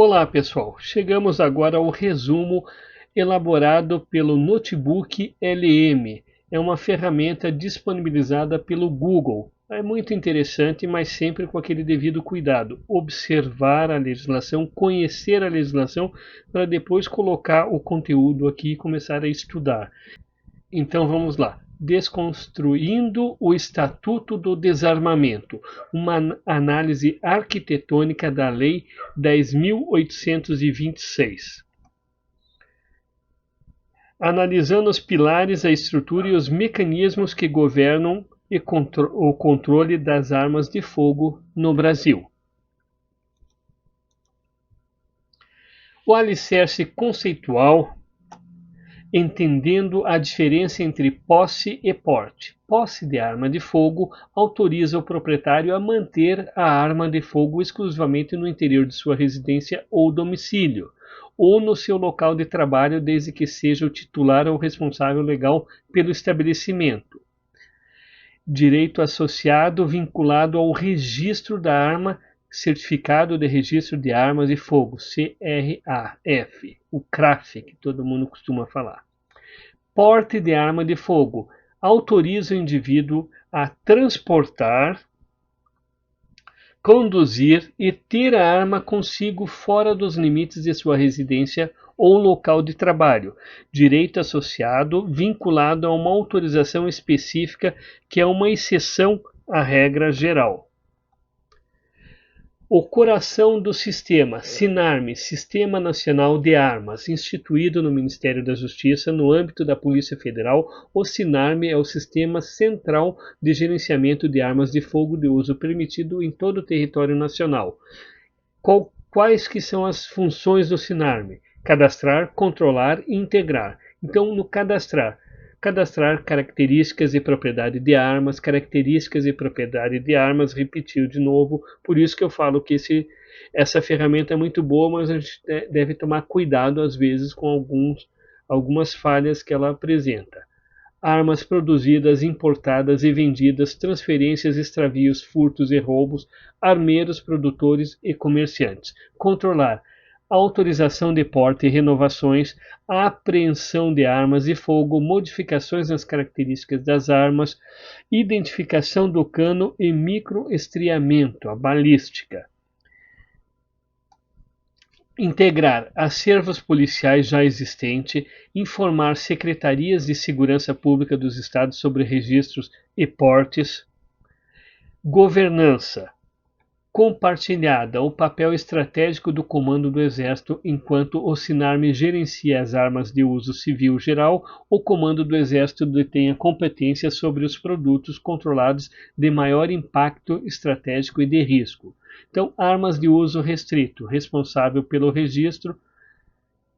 Olá pessoal, chegamos agora ao resumo elaborado pelo Notebook LM. É uma ferramenta disponibilizada pelo Google. É muito interessante, mas sempre com aquele devido cuidado. Observar a legislação, conhecer a legislação, para depois colocar o conteúdo aqui e começar a estudar. Então vamos lá. Desconstruindo o Estatuto do Desarmamento, uma análise arquitetônica da Lei 10.826. Analisando os pilares, a estrutura e os mecanismos que governam o controle das armas de fogo no Brasil. O alicerce conceitual, entendendo a diferença entre posse e porte. Posse de arma de fogo autoriza o proprietário a manter a arma de fogo exclusivamente no interior de sua residência ou domicílio, ou no seu local de trabalho, desde que seja o titular ou responsável legal pelo estabelecimento. Direito associado vinculado ao registro da arma, Certificado de Registro de Armas de Fogo, CRAF, o CRAF, que todo mundo costuma falar. Porte de arma de fogo autoriza o indivíduo a transportar, conduzir e ter a arma consigo fora dos limites de sua residência ou local de trabalho. Direito associado vinculado a uma autorização específica que é uma exceção à regra geral. O coração do sistema, SINARME, Sistema Nacional de Armas, instituído no Ministério da Justiça no âmbito da Polícia Federal, o SINARME é o Sistema Central de Gerenciamento de Armas de Fogo de uso permitido em todo o território nacional. Quais que são as funções do SINARME? Cadastrar, controlar e integrar. Então, no cadastrar características e propriedade de armas, repetiu de novo, por isso que eu falo que essa ferramenta é muito boa, mas a gente deve tomar cuidado às vezes com algumas falhas que ela apresenta. Armas produzidas, importadas e vendidas, transferências, extravios, furtos e roubos, armeiros, produtores e comerciantes. Controlar autorização de porte e renovações, a apreensão de armas de fogo, modificações nas características das armas, identificação do cano e microestriamento, a balística. Integrar acervos policiais já existentes, informar secretarias de segurança pública dos estados sobre registros e portes. Governança compartilhada, o papel estratégico do Comando do Exército, enquanto o SINARME gerencia as armas de uso civil geral, o Comando do Exército detém a competência sobre os produtos controlados de maior impacto estratégico e de risco. Então, armas de uso restrito, responsável pelo registro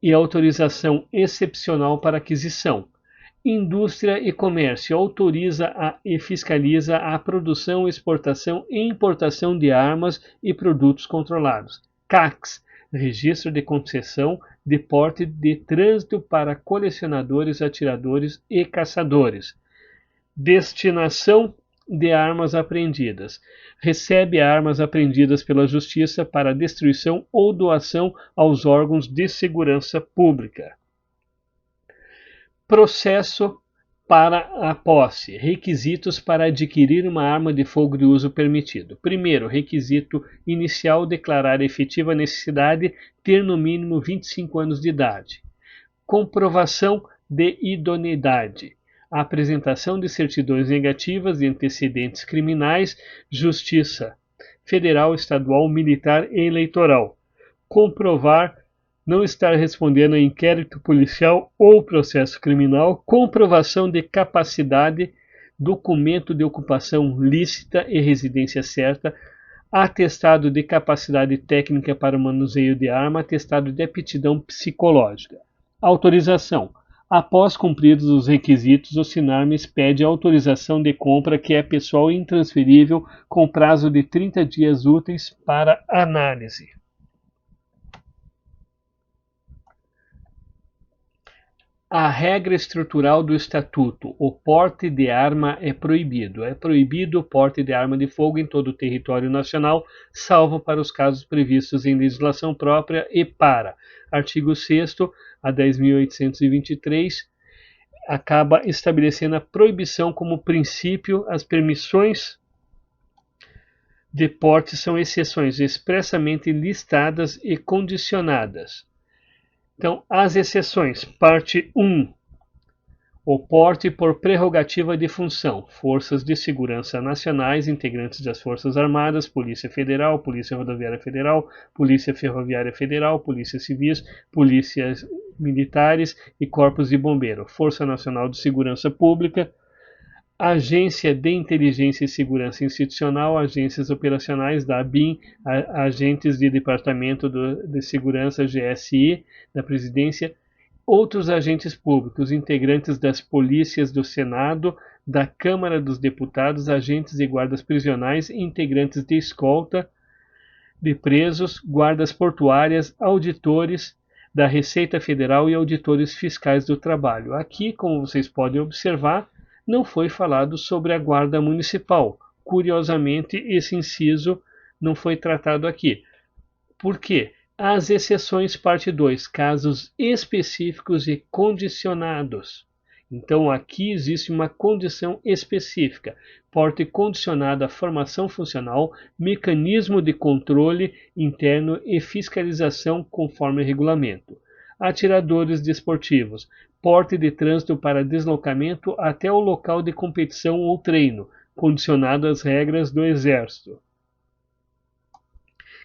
e autorização excepcional para aquisição. Indústria e Comércio autoriza e fiscaliza a produção, exportação e importação de armas e produtos controlados. CACs, Registro de Concessão de Porte de Trânsito para Colecionadores, Atiradores e Caçadores. Destinação de armas apreendidas. Recebe armas apreendidas pela Justiça para destruição ou doação aos órgãos de segurança pública. Processo para a posse. Requisitos para adquirir uma arma de fogo de uso permitido. Primeiro, requisito inicial: declarar efetiva necessidade, ter no mínimo 25 anos de idade. Comprovação de idoneidade. A apresentação de certidões negativas de antecedentes criminais, Justiça Federal, Estadual, Militar e Eleitoral. Comprovar não estar respondendo a inquérito policial ou processo criminal, comprovação de capacidade, documento de ocupação lícita e residência certa, atestado de capacidade técnica para o manuseio de arma, atestado de aptidão psicológica. Autorização. Após cumpridos os requisitos, o SINARME pede a autorização de compra, que é pessoal e intransferível, com prazo de 30 dias úteis para análise. A regra estrutural do Estatuto: o porte de arma é proibido. É proibido o porte de arma de fogo em todo o território nacional, salvo para os casos previstos em legislação própria e para. Artigo 6º, a 10.823, acaba estabelecendo a proibição como princípio. As permissões de porte são exceções expressamente listadas e condicionadas. Então, as exceções. Parte 1. O porte por prerrogativa de função. Forças de segurança nacionais, integrantes das Forças Armadas, Polícia Federal, Polícia Rodoviária Federal, Polícia Ferroviária Federal, Polícia Civis, Polícias Militares e Corpos de Bombeiro, Força Nacional de Segurança Pública, Agência de Inteligência e Segurança Institucional, agências operacionais da ABIN, agentes de Departamento de Segurança GSI da Presidência, outros agentes públicos, integrantes das polícias do Senado, da Câmara dos Deputados, agentes e guardas prisionais, integrantes de escolta de presos, guardas portuárias, auditores da Receita Federal e auditores fiscais do trabalho. Aqui, como vocês podem observar, não foi falado sobre a Guarda Municipal. Curiosamente, esse inciso não foi tratado aqui. Por quê? As exceções, parte 2, casos específicos e condicionados. Então, aqui existe uma condição específica: porte condicionado à formação funcional, mecanismo de controle interno e fiscalização conforme regulamento. Atiradores desportivos: porte de trânsito para deslocamento até o local de competição ou treino, condicionado às regras do Exército.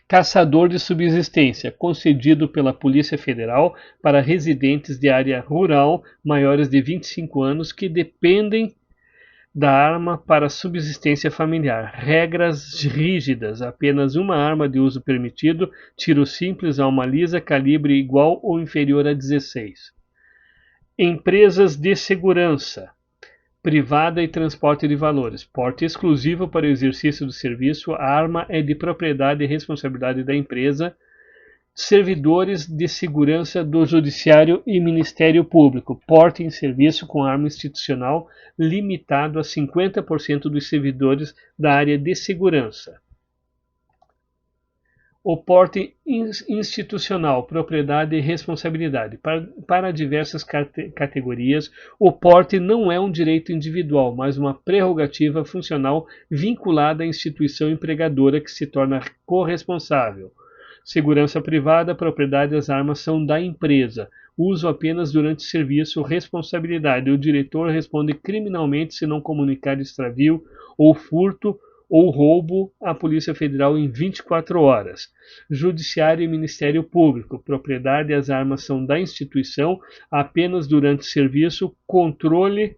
Caçador de subsistência, concedido pela Polícia Federal para residentes de área rural maiores de 25 anos que dependem da arma para subsistência familiar. Regras rígidas: apenas uma arma de uso permitido, tiro simples, alma lisa, calibre igual ou inferior a 16. Empresas de segurança privada e transporte de valores. Porte exclusivo para o exercício do serviço. A arma é de propriedade e responsabilidade da empresa. Servidores de segurança do Judiciário e Ministério Público. Porte em serviço com arma institucional limitado a 50% dos servidores da área de segurança. O porte institucional, propriedade e responsabilidade. Para diversas categorias, o porte não é um direito individual, mas uma prerrogativa funcional vinculada à instituição empregadora que se torna corresponsável. Segurança privada, propriedade das armas são da empresa. Uso apenas durante serviço. Responsabilidade: o diretor responde criminalmente se não comunicar extravio ou furto ou roubo à Polícia Federal em 24 horas. Judiciário e Ministério Público. Propriedade: as armas são da instituição apenas durante serviço. Controle: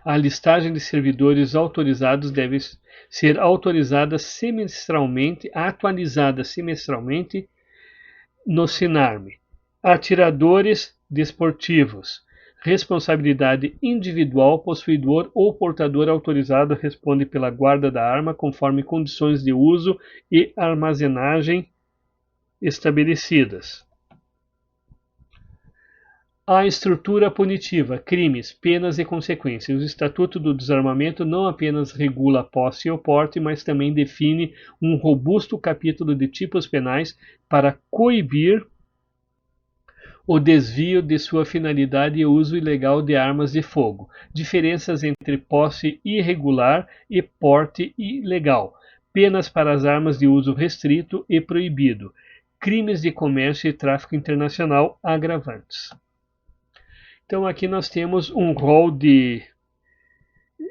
a listagem de servidores autorizados deve ser atualizada semestralmente no SINARME. Atiradores desportivos. Responsabilidade individual: possuidor ou portador autorizado responde pela guarda da arma conforme condições de uso e armazenagem estabelecidas. A estrutura punitiva: crimes, penas e consequências. O Estatuto do Desarmamento não apenas regula a posse e o porte, mas também define um robusto capítulo de tipos penais para coibir o desvio de sua finalidade e o uso ilegal de armas de fogo. Diferenças entre posse irregular e porte ilegal. Penas para as armas de uso restrito e proibido. Crimes de comércio e tráfico internacional agravantes. Então aqui nós temos um rol de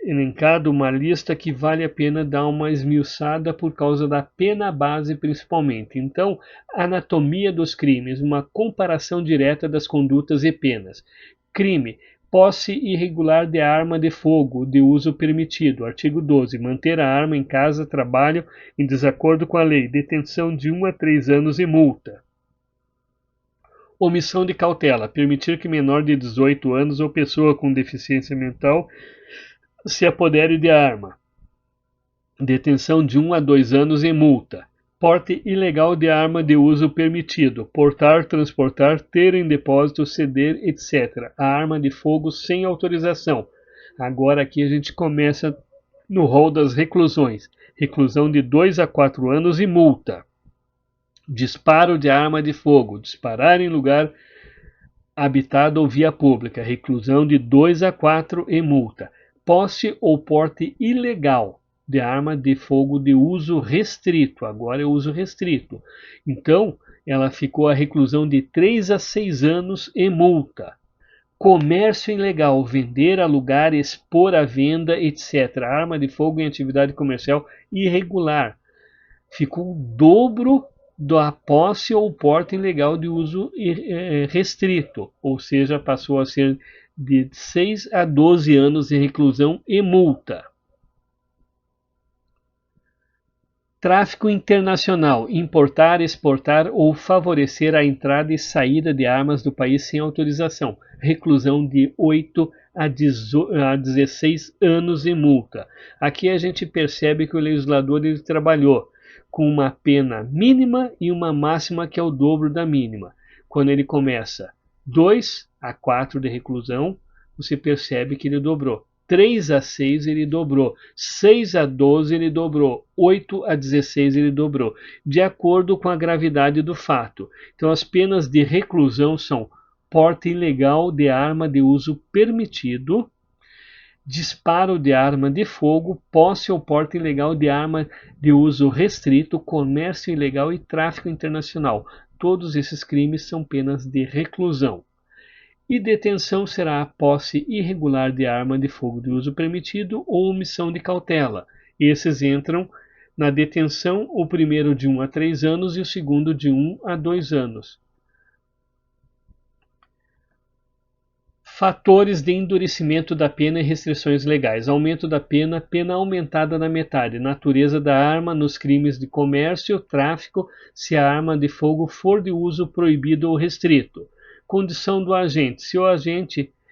elencado, uma lista que vale a pena dar uma esmiuçada por causa da pena base principalmente. Então, anatomia dos crimes, uma comparação direta das condutas e penas. Crime: posse irregular de arma de fogo de uso permitido. Artigo 12. Manter a arma em casa, trabalho, em desacordo com a lei. Detenção de 1 a 3 anos e multa. Omissão de cautela: permitir que menor de 18 anos ou pessoa com deficiência mental se apodere de arma. Detenção de 1 a 2 anos e multa. Porte ilegal de arma de uso permitido: portar, transportar, ter em depósito, ceder, etc. A arma de fogo sem autorização. Agora aqui a gente começa no rol das reclusões. Reclusão de 2 a 4 anos e multa. Disparo de arma de fogo: disparar em lugar habitado ou via pública. Reclusão de 2 a 4 e multa. Posse ou porte ilegal de arma de fogo de uso restrito. Agora é uso restrito. Então, ela ficou a reclusão de 3 a 6 anos e multa. Comércio ilegal: vender, alugar, expor à venda, etc. Arma de fogo em atividade comercial irregular. Ficou o dobro da posse ou porte ilegal de uso restrito, ou seja, passou a ser de 6 a 12 anos de reclusão e multa. Tráfico internacional: importar, exportar ou favorecer a entrada e saída de armas do país sem autorização. Reclusão de 8 a 16 anos e multa. Aqui a gente percebe que o legislador ele trabalhou com uma pena mínima e uma máxima que é o dobro da mínima. Quando ele começa 2 a 4 de reclusão, você percebe que ele dobrou. 3 a 6 ele dobrou, 6 a 12 ele dobrou, 8 a 16 ele dobrou, de acordo com a gravidade do fato. Então as penas de reclusão são porte ilegal de arma de uso permitido, disparo de arma de fogo, posse ou porte ilegal de arma de uso restrito, comércio ilegal e tráfico internacional. Todos esses crimes são penas de reclusão. E detenção será a posse irregular de arma de fogo de uso permitido ou omissão de cautela. Esses entram na detenção, o primeiro de 1 a 3 anos e o segundo de 1 a 2 anos. Fatores de endurecimento da pena e restrições legais: aumento da pena, pena aumentada na metade, natureza da arma nos crimes de comércio, tráfico, se a arma de fogo for de uso proibido ou restrito. Condição do agente: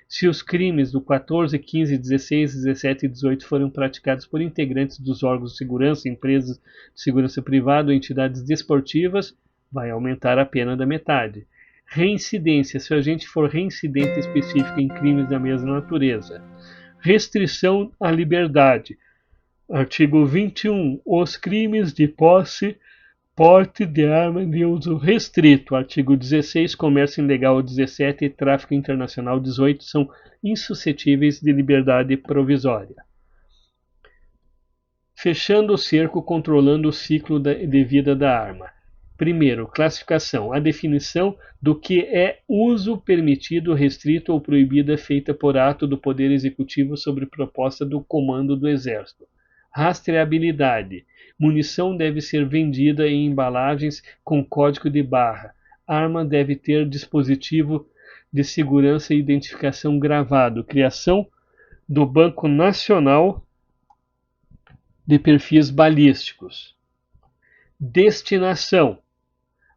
se os crimes do 14, 15, 16, 17 e 18 forem praticados por integrantes dos órgãos de segurança, empresas de segurança privada ou entidades desportivas, vai aumentar a pena da metade. Reincidência: se o agente for reincidente específico em crimes da mesma natureza. Restrição à liberdade: artigo 21. Os crimes de posse, porte de arma de uso restrito. Artigo 16. Comércio ilegal 17 e tráfico internacional 18 são insuscetíveis de liberdade provisória. Fechando o cerco, controlando o ciclo de vida da arma. Primeiro, classificação. A definição do que é uso permitido, restrito ou proibido é feita por ato do Poder Executivo sobre proposta do Comando do Exército. Rastreabilidade. Munição deve ser vendida em embalagens com código de barra. Arma deve ter dispositivo de segurança e identificação gravado. Criação do Banco Nacional de Perfis Balísticos. Destinação.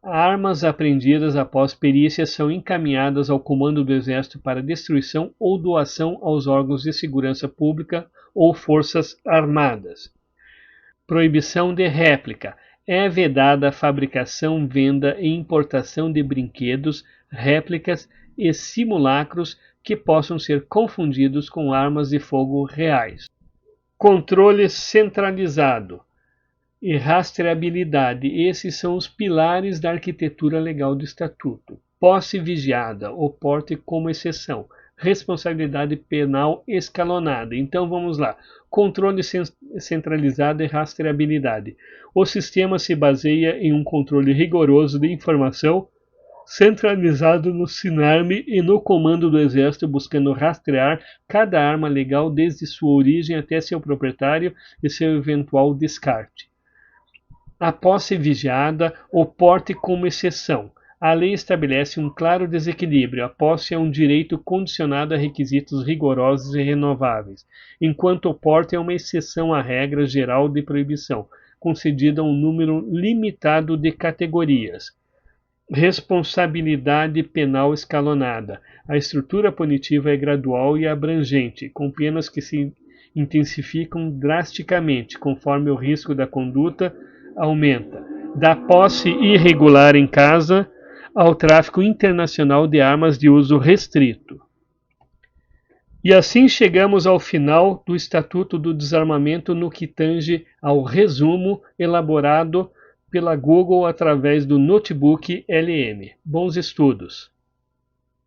Armas apreendidas após perícia são encaminhadas ao Comando do Exército para destruição ou doação aos órgãos de segurança pública ou forças armadas. Proibição de réplica. É vedada a fabricação, venda e importação de brinquedos, réplicas e simulacros que possam ser confundidos com armas de fogo reais. Controle centralizado e rastreabilidade. Esses são os pilares da arquitetura legal do Estatuto. Posse vigiada, ou porte como exceção. Responsabilidade penal escalonada. Então vamos lá. Controle centralizado e rastreabilidade. O sistema se baseia em um controle rigoroso de informação centralizado no SINARME e no Comando do Exército, buscando rastrear cada arma legal desde sua origem até seu proprietário e seu eventual descarte. A posse vigiada, o porte como exceção. A lei estabelece um claro desequilíbrio. A posse é um direito condicionado a requisitos rigorosos e renováveis, enquanto o porte é uma exceção à regra geral de proibição, concedida a um número limitado de categorias. Responsabilidade penal escalonada. A estrutura punitiva é gradual e abrangente, com penas que se intensificam drasticamente conforme o risco da conduta aumenta. da posse irregular em casa ao tráfico internacional de armas de uso restrito. E assim chegamos ao final do Estatuto do Desarmamento no que tange ao resumo elaborado pela Google através do notebook LM. Bons estudos!